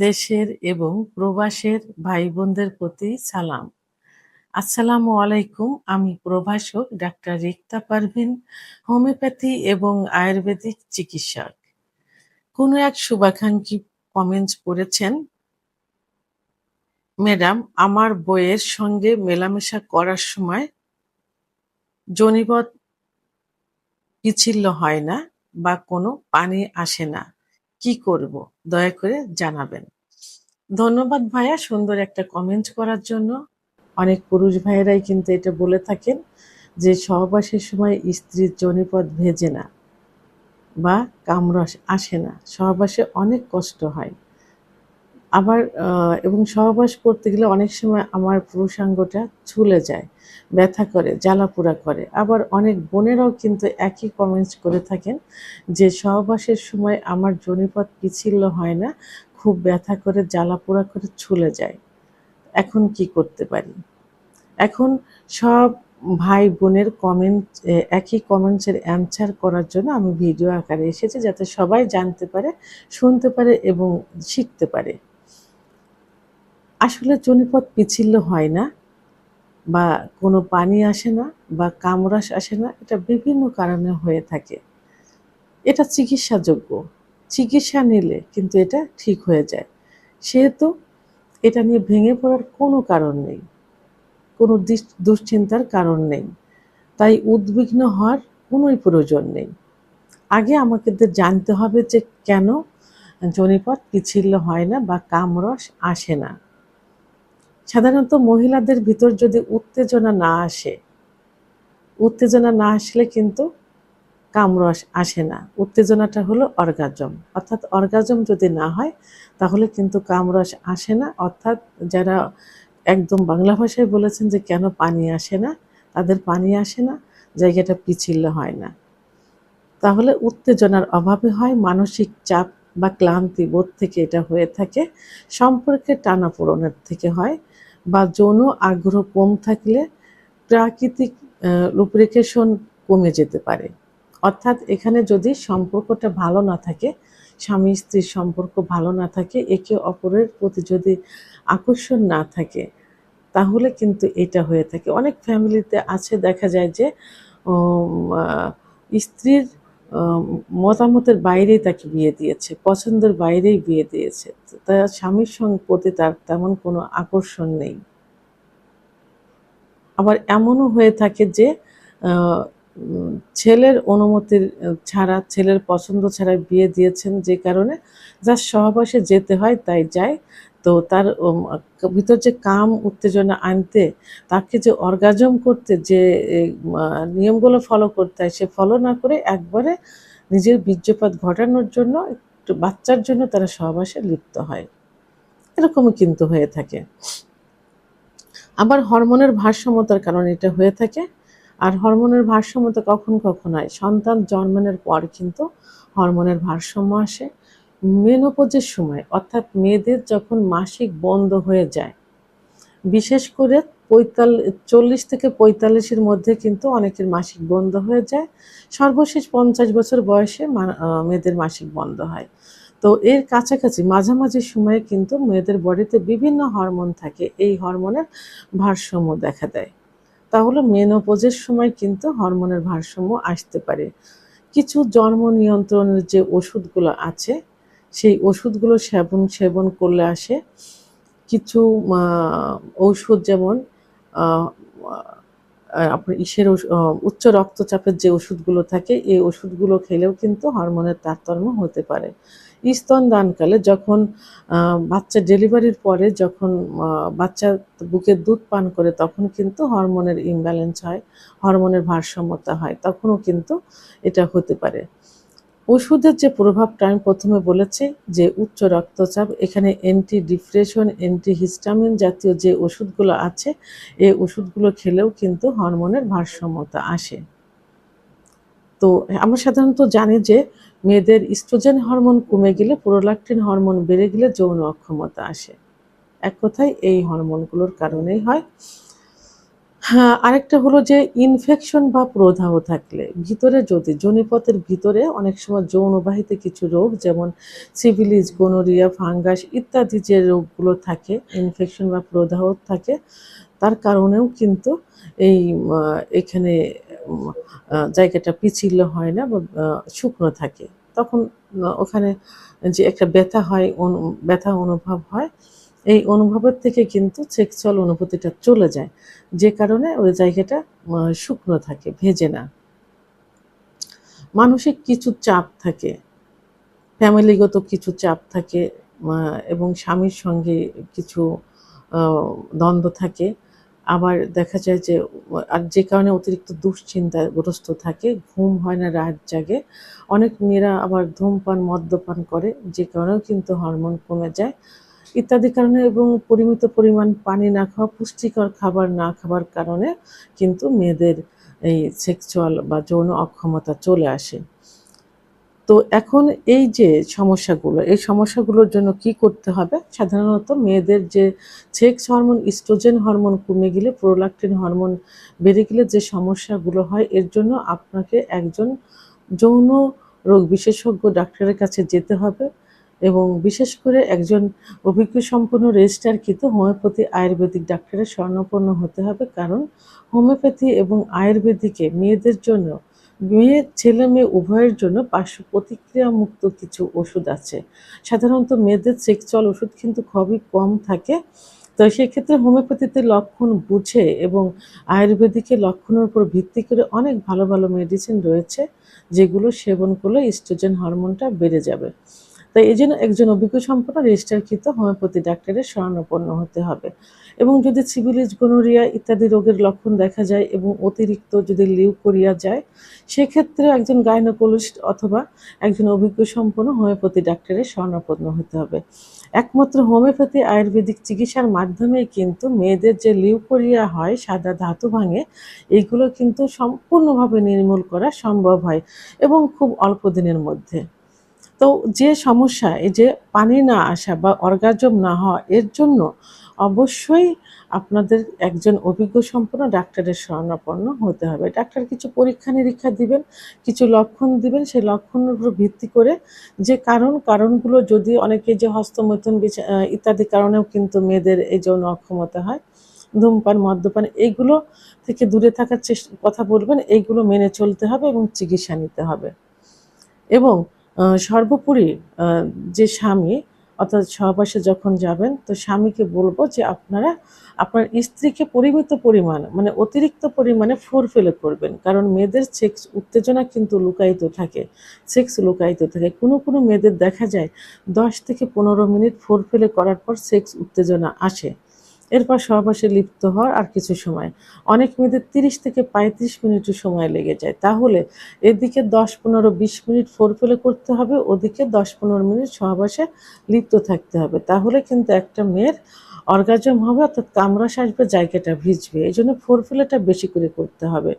দেশের এবং প্রবাসের ভাই বোনদের প্রতি সালাম। আসসালামু আলাইকুম। আমি প্রভাষক ডাক্তার রিক্তা পারভিন, হোমিওপ্যাথি এবং আয়ুর্বেদিক চিকিৎসক। কোনো এক শুভাকাঙ্ক্ষী কমেন্টস করেছেন, ম্যাডাম আমার বইয়ের সঙ্গে মেলামেশা করার সময় যোনিপথ বিচ্ছিন্ন হয় না বা কোনো পানি আসে না, কি করব? দয়া করে জানাবেন। ধন্যবাদ ভাইয়া সুন্দর একটা কমেন্ট করার জন্য। অনেক পুরুষ ভাইয়েরাই কিন্তু এটা বলে থাকেন যে সহবাসের সময় স্ত্রীর যোনিপথ ভেজে না বা কামরস আসে না, সহবাসে অনেক কষ্ট হয়। আবার এবং সহবাস করতে গেলে অনেক সময় আমার পুরুষাঙ্গটা ছুলে যায়, ব্যথা করে, জ্বালাপোড়া করে। আবার অনেক বোনেরাও কিন্তু একই কমেন্টস করে থাকেন যে সহবাসের সময় আমার যোনিপথ পিচ্ছিল হয় না, খুব ব্যথা করে, জ্বালাপোড়া করে, ছুলে যায়। এখন কি করতে পারি? এখন সব ভাই বোনের কমেন্ট একই কমেন্টসের অ্যান্সার করার জন্য আমি ভিডিও আকারে এসেছি, যাতে সবাই জানতে পারে, শুনতে পারে এবং শিখতে পারে। আসলে যোনিপথ পিচ্ছিল হয় না বা কোনো পানি আসে না বা কামরাস আসে না, এটা বিভিন্ন কারণে হয়ে থাকে। এটা চিকিৎসাযোগ্য। চিকিৎসা নিলে কিন্তু এটা ঠিক হয়ে যায়। সেহেতু এটা নিয়ে ভেঙে পড়ার কোনো কারণ নেই, কোনো দুশ্চিন্তার কারণ নেই। তাই উদ্বিগ্ন হওয়ার কোনোই প্রয়োজন নেই। আগে আমাদের জানতে হবে যে কেন যোনিপথ পিচ্ছিল হয় না বা কামরস আসে না। সাধারণত মহিলাদের ভিতর যদি উত্তেজনা না আসে, উত্তেজনা না আসলে কিন্তু কামরস আসে না। উত্তেজনাটা হলো অর্গাজম, অর্থাৎ অর্গাজম যদি না হয় তাহলে কিন্তু কামরস আসে না। অর্থাৎ যারা একদম বাংলা ভাষায় বলেছেন যে কেন পানি আসে না, তাদের পানি আসে না, জায়গাটা পিচ্ছিল হয় না। তাহলে উত্তেজনার অভাবে হয়, মানসিক চাপ বা ক্লান্তি বোধ থেকে এটা হয়ে থাকে, সম্পর্কে টানাপোড়েনের থেকে হয়, বা যৌন আগ্রহ কম থাকলে প্রাকৃতিক লুব্রিকেশন কমে যেতে পারে। অর্থাৎ এখানে যদি সম্পর্কটা ভালো না থাকে, স্বামী স্ত্রীর সম্পর্ক ভালো না থাকে, একে অপরের প্রতি যদি আকর্ষণ না থাকে, তাহলে কিন্তু এটা হয়ে থাকে। অনেক ফ্যামিলিতে আছে, দেখা যায় যে স্ত্রীর মতামতের বাইরেই তাকে বিয়ে দিয়েছে, পছন্দের বাইরেই বিয়ে দিয়েছে, তার স্বামীর প্রতি তার তেমন কোনো আকর্ষণ নেই। আবার এমনও হয়ে থাকে যে ছেলের অনুমতির ছাড়া, ছেলের পছন্দ ছাড়া বিয়ে দিয়েছেন, যে কারণে যার সহবাসে যেতে হয় তাই যায়। তো তার ভিতর যে কাম উত্তেজনা আনতে, তাকে যে অর্গাজম করতে যে নিয়মগুলো ফলো করতে হয়, সে ফলো না করে একবারে নিজের বীর্যপাত ঘটানোর জন্য, একটু বাচ্চার জন্য তারা সহবাসে লিপ্ত হয়। এরকমও কিন্তু হয়ে থাকে। আবার হরমোনের ভারসাম্যতার কারণে এটা হয়ে থাকে। আর হরমোনের ভারসাম্যতা কখন কখন হয়? সন্তান জন্মানোর পর কিন্তু হরমোনের ভারসাম্য আসে। মেনোপজের সময়, অর্থাৎ মেয়েদের যখন মাসিক বন্ধ হয়ে যায়, বিশেষ করে ৪০ থেকে ৪৫-এর মধ্যে কিন্তু অনেকের মাসিক বন্ধ হয়ে যায়। সর্বশেষ ৫০ বছর বয়সে মেয়েদের মাসিক বন্ধ হয়। তো এর কাছাকাছি মাঝামাঝি সময়ে কিন্তু মেয়েদের বডিতে বিভিন্ন হরমোন থাকে, এই হরমোনের ভারসাম্য দেখা দেয়। তাহলে মেনোপজের সময় কিন্তু হরমোনের ভারসাম্য আসতে পারে। কিছু জন্ম নিয়ন্ত্রণের যে ওষুধগুলো আছে, সেই ওষুধগুলো সেবন করলে আসে। কিছু ঔষধ, যেমন আপনার উচ্চ রক্তচাপের যে ওষুধগুলো থাকে, এই ওষুধগুলো খেলেও কিন্তু হরমোনের তারতম্য হতে পারে। স্তনদানকালে, যখন বাচ্চা ডেলিভারির পরে, যখন বাচ্চা বুকের দুধ পান করে, তখন কিন্তু হরমোনের ইমব্যালেন্স হয়, হরমোনের ভারসাম্যতা হয়, তখনও কিন্তু এটা হতে পারে। ওষুধের যে প্রভাবটা আমি প্রথমে বলেছি, যে উচ্চ রক্তচাপ, এখানে অ্যান্টি ডিপ্রেশন, অ্যান্টি হিস্টামিন জাতীয় যে ওষুধগুলো আছে, এই ওষুধগুলো খেলেও কিন্তু হরমোনের ভারসাম্যতা আসে। তো আমরা সাধারণত জানি যে মেয়েদের ইস্ট্রোজেন হরমোন কমে গেলে, প্রোলাক্টিন হরমোন বেড়ে গেলে যৌন অক্ষমতা আসে। এক কথায় এই হরমোনগুলোর কারণেই হয়। হ্যাঁ, আরেকটা হলো যে ইনফেকশন বা প্রদাহ থাকলে ভিতরে যদি যোনিপথের ভিতরে অনেক সময় যৌনবাহিত কিছু রোগ যেমন সিফিলিস, গোনোরিয়া, ফাঙ্গাস ইত্যাদি যে রোগগুলো থাকে, ইনফেকশন বা প্রদাহ থাকে, তার কারণেও কিন্তু এই এখানে উম জায়গাটা পিচ্ছিল হয় না বা শুকনো থাকে। তখন ওখানে যে একটা ব্যথা হয়, ব্যথা অনুভব হয়, এই অনুভবের থেকে কিন্তু সেক্সুয়াল অনুভূতিটা চলে যায়। যে কারণে ওই জায়গাটা শুকনো থাকে, ভেজে না। মানসিক কিছু চাপ থাকে, ফ্যামিলিগত কিছু চাপ থাকে, এবং স্বামীর সঙ্গে কিছু আ দ্বন্দ্ব থাকে। আবার দেখা যায় যে আর যে কারণে অতিরিক্ত দুশ্চিন্তাগ্রস্ত থাকে, ঘুম হয় না, রাত জাগে। অনেক মেয়েরা আবার ধূমপান, মদ্যপান করে, যে কারণেও কিন্তু হরমোন কমে যায়। ইত্যাদি কারণে এবং পরিমিত পরিমাণ পানি না খাওয়া, পুষ্টিকর খাবার না খাবার কারণে কিন্তু মেয়েদের এই সেক্সুয়াল বা যৌন অক্ষমতা চলে আসে। তো এখন এই যে সমস্যাগুলো, এই সমস্যাগুলোর জন্য কি করতে হবে? সাধারণত মেয়েদের যে সেক্স হরমোন, ইস্ট্রোজেন হরমোন কমে গেলে, প্রোলাক্টিন হরমোন বেড়ে গেলে যে সমস্যাগুলো হয়, এর জন্য আপনাকে একজন যৌন রোগ বিশেষজ্ঞ ডাক্তারের কাছে যেতে হবে এবং বিশেষ করে একজন অভিজ্ঞসম্পন্ন রেজিস্ট্রারকৃত হোমিওপ্যাথি আয়ুর্বেদিক ডাক্তারের শরণাপন্ন হতে হবে। কারণ হোমিওপ্যাথি এবং আয়ুর্বেদিকে মেয়েদের জন্য, মেয়ে ছেলে-মেয়ে উভয়ের জন্য পার্শ্ব প্রতিক্রিয়ামুক্ত কিছু ওষুধ আছে। সাধারণত মেয়েদের সেক্সুয়াল ওষুধ কিন্তু খুবই কম থাকে। তো সেক্ষেত্রে হোমিওপ্যাথিতে লক্ষণ বুঝে এবং আয়ুর্বেদিকে লক্ষণের উপর ভিত্তি করে অনেক ভালো, ভালো মেডিসিন রয়েছে, যেগুলো সেবন করলে ইস্ট্রোজেন হরমোনটা বেড়ে যাবে। তাই এজন্য একজন অভিজ্ঞসম্পন্ন রেজিস্ট্রারকৃত হোমিওপ্যাথি ডাক্তারের শরণাপন্ন হতে হবে। এবং যদি সিফিলিস, গনোরিয়া ইত্যাদি রোগের লক্ষণ দেখা যায় এবং অতিরিক্ত যদি লিউকোরিয়া যায়, সেক্ষেত্রে একজন গাইনোকোলজিস্ট অথবা একজন অভিজ্ঞসম্পন্ন হোমিওপ্যাথি ডাক্তারের শরণাপন্ন হতে হবে। একমাত্র হোমিওপ্যাথি আয়ুর্বেদিক চিকিৎসার মাধ্যমেই কিন্তু মেয়েদের যে লিউকোরিয়া হয়, সাদা ধাতু ভাঙে, এইগুলো কিন্তু সম্পূর্ণভাবে নির্মূল করা সম্ভব হয় এবং খুব অল্প দিনের মধ্যে। তো যে সমস্যা, এই যে পানি না আসা বা অর্গাজম না হওয়া, এর জন্য অবশ্যই আপনাদের একজন অভিজ্ঞসম্পন্ন ডাক্তারের শরণাপন্ন হতে হবে। ডাক্তার কিছু পরীক্ষা-নিরীক্ষা দিবেন, কিছু লক্ষণ দিবেন। সেই লক্ষণের উপর ভিত্তি করে যে কারণগুলো, যদি অনেকে যে হস্তমৈথুন ইত্যাদি কারণেও কিন্তু মেয়েদের এই যৌন অক্ষমতা হয়। ধূমপান, মদ্যপান এইগুলো থেকে দূরে থাকার কথা বলবেন। এইগুলো মেনে চলতে হবে এবং চিকিৎসা নিতে হবে। এবং সর্বোপরি আ যে স্বামী, অর্থাৎ সহবাসে যখন যাবেন, তো স্বামীকে বলব যে আপনারা আপনার স্ত্রীকে পরিমিত পরিমাণ, মানে অতিরিক্ত পরিমাণে ফোরপ্লে করবেন। কারণ মেয়েদের সেক্স উত্তেজনা কিন্তু লুকায়িত থাকে। সেক্স লুকায়িত থাকে। কোনো মেয়েদের দেখা যায় ১০ থেকে ১৫ মিনিট ফোরপ্লে করার পর সেক্স উত্তেজনা আসে। এরপর সহবাসে লিপ্ত হওয়ার আর কিছু সময়। অনেক মেয়েদের ৩০ থেকে ৩৫ মিনিটও সময় লেগে যায়। তাহলে এদিকে ১০, ১৫, ২০ মিনিট ফোরপ্লে করতে হবে, ওদিকে ১০-১৫ মিনিট সহবাসে লিপ্ত থাকতে হবে। তাহলে কিন্তু একটা মেয়ের অর্গাজম হবে, অর্থাৎ কামরাস আসবে, জায়গাটা ভিজবে। এজন্য ফোরপ্লেটা বেশি করে করতে হবে।